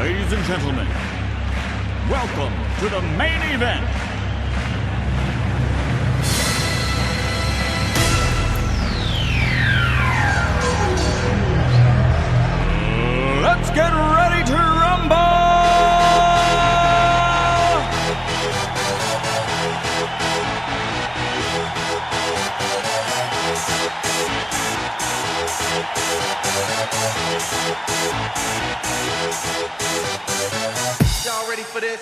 Ladies and gentlemen, welcome to the main event. Let's get ready to rumble! Y'all ready for this?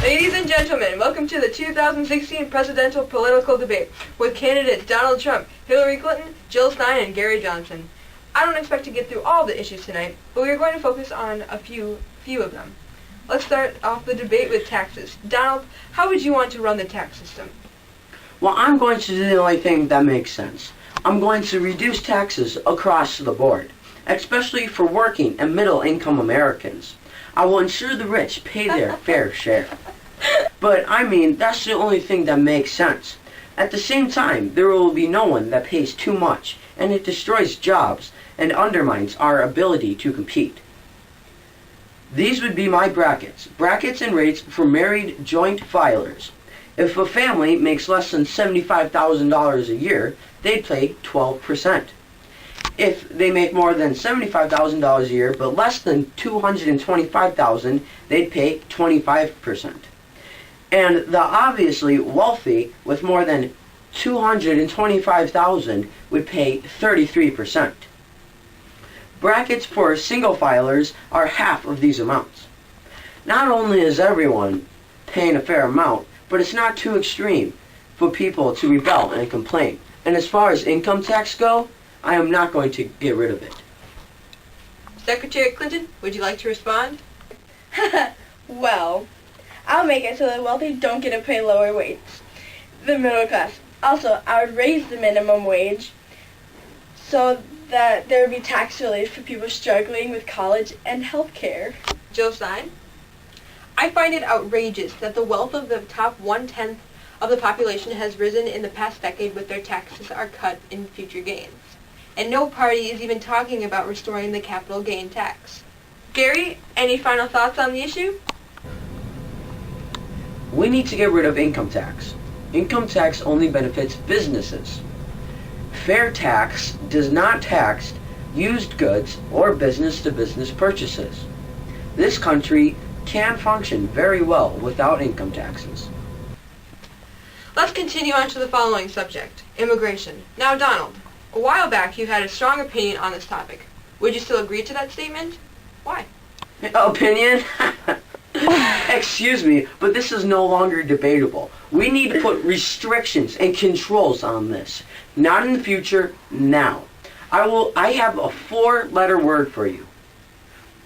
Ladies and gentlemen, welcome to the 2016 presidential political debate with candidates Donald Trump, Hillary Clinton, Jill Stein, and Gary Johnson. I don't expect to get through all the issues tonight, but we are going to focus on a few of them. Let's start off the debate with taxes. Donald, how would you want to run the tax system? Well, I'm going to do the only thing that makes sense. I'm going to reduce taxes across the board, especially for working and middle-income Americans. I will ensure the rich pay their fair share. But, I mean, that's the only thing that makes sense. At the same time, there will be no one that pays too much, and it destroys jobs and undermines our ability to compete. These would be my brackets. Brackets and rates for married joint filers. If a family makes less than $75,000 a year, they'd pay 12%. If they make more than $75,000 a year, but less than $225,000, they'd pay 25%. And the obviously wealthy with more than $225,000 would pay 33%. Brackets for single filers are half of these amounts. Not only is everyone paying a fair amount, but it's not too extreme for people to rebel and complain. And as far as income tax go, I am not going to get rid of it. Secretary Clinton, would you like to respond? Well, I'll make it so the wealthy don't get to pay lower wages. The middle class. Also, I would raise the minimum wage so that there would be tax relief for people struggling with college and health care. Jill Stein? I find it outrageous that the wealth of the top 1/10 of the population has risen in the past decade with their taxes are cut in future gains. And no party is even talking about restoring the capital gain tax. Gary, any final thoughts on the issue? We need to get rid of income tax. Income tax only benefits businesses. Fair tax does not tax used goods or business-to-business purchases. This country can function very well without income taxes. Let's continue on to the following subject, immigration. Now, Donald, a while back you had a strong opinion on this topic. Would you still agree to that statement? Why? Opinion? Excuse me, but this is no longer debatable. We need to put restrictions and controls on this. Not in the future, now. I have a 4-letter word for you.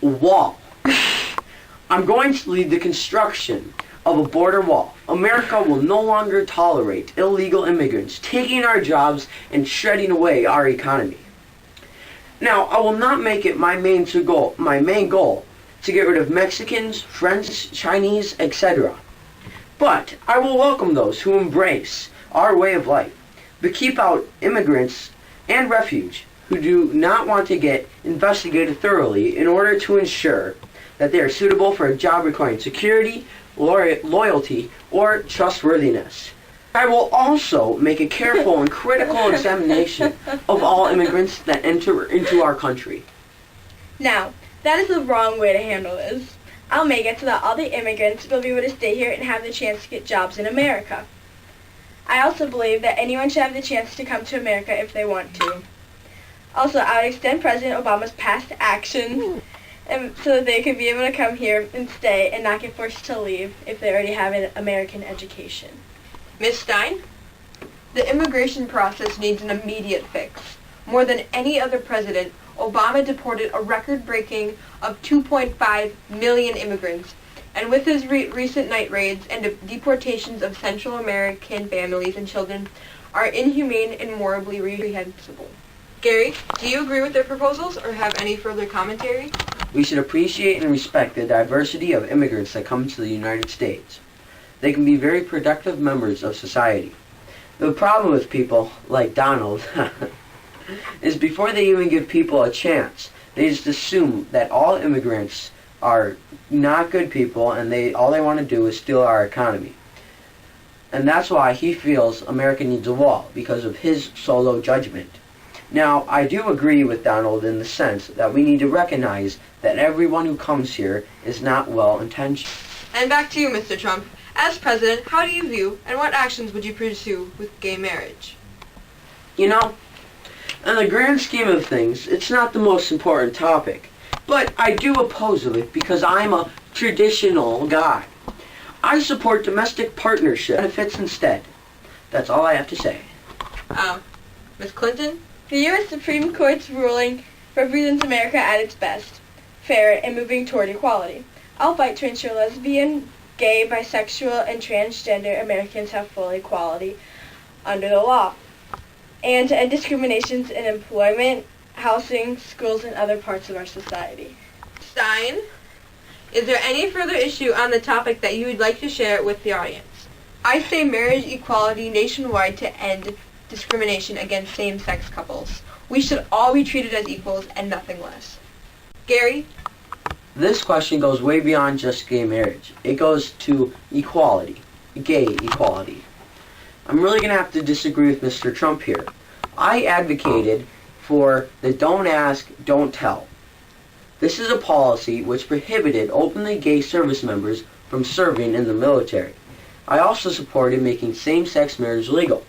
Wall. I'm going to lead the construction of a border wall. America will no longer tolerate illegal immigrants taking our jobs and shredding away our economy. Now, I will not make it my main goal to get rid of Mexicans, French, Chinese, etc. But I will welcome those who embrace our way of life, but keep out immigrants and refuge who do not want to get investigated thoroughly in order to ensure that they are suitable for a job requiring security, loyalty, or trustworthiness. I will also make a careful and critical examination of all immigrants that enter into our country. Now, that is the wrong way to handle this. I'll make it so that all the immigrants will be able to stay here and have the chance to get jobs in America. I also believe that anyone should have the chance to come to America if they want to. Also, I would extend President Obama's past actions so that they could be able to come here and stay and not get forced to leave if they already have an American education. Ms. Stein? The immigration process needs an immediate fix. More than any other president, Obama deported a record-breaking of 2.5 million immigrants. And with his recent night raids and deportations of Central American families and children are inhumane and morally reprehensible. Gary, do you agree with their proposals or have any further commentary? We should appreciate and respect the diversity of immigrants that come to the United States. They can be very productive members of society. The problem with people like Donald is before they even give people a chance, they just assume that all immigrants are not good people and all they want to do is steal our economy. And that's why he feels America needs a wall, because of his solo judgment. Now, I do agree with Donald in the sense that we need to recognize that everyone who comes here is not well-intentioned. And back to you, Mr. Trump. As president, how do you view and what actions would you pursue with gay marriage? You know, in the grand scheme of things, it's not the most important topic. But I do oppose it because I'm a traditional guy. I support domestic partnership benefits instead. That's all I have to say. Ms. Clinton? The U.S. Supreme Court's ruling represents America at its best, fair, and moving toward equality. I'll fight to ensure lesbian, gay, bisexual, and transgender Americans have full equality under the law, and to end discriminations in employment, housing, schools, and other parts of our society. Stein? Is there any further issue on the topic that you would like to share with the audience? I say marriage equality nationwide to end discrimination against same-sex couples. We should all be treated as equals and nothing less. Gary? This question goes way beyond just gay marriage. It goes to equality, gay equality. I'm really going to have to disagree with Mr. Trump here. I advocated for the don't ask, don't tell. This is a policy which prohibited openly gay service members from serving in the military. I also supported making same-sex marriage legal.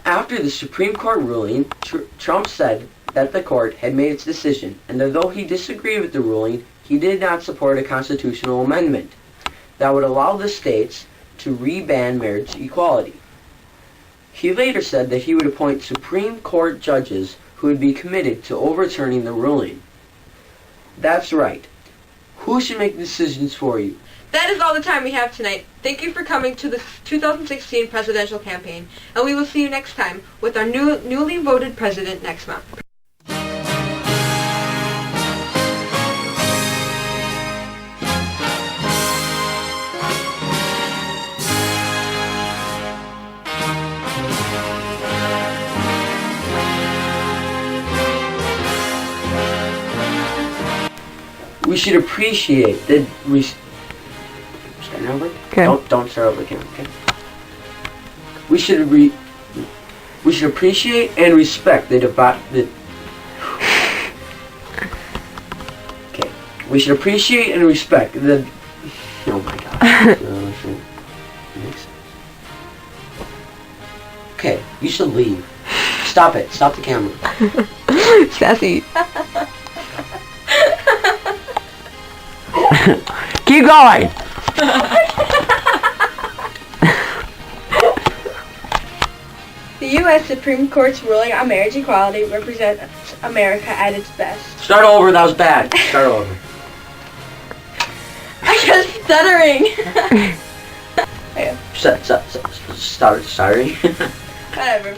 After the Supreme Court ruling, Trump said that the court had made its decision, and although he disagreed with the ruling, he did not support a constitutional amendment that would allow the states to re-ban marriage equality. He later said that he would appoint Supreme Court judges who would be committed to overturning the ruling. That's right. Who should make decisions for you? That is all the time we have tonight. Thank you for coming to the 2016 presidential campaign, and we will see you next time with our newly voted president next month. We should appreciate the start over? Okay. Don't start over again, okay? We should appreciate and respect the Okay. We should appreciate and respect the oh my god. Okay, you should leave. Stop it. Stop the camera. Sassy. Keep going. The U.S. Supreme Court's ruling on marriage equality represents America at its best. Start over. That was bad. Start over. I kept stuttering. Start. Sorry. Whatever.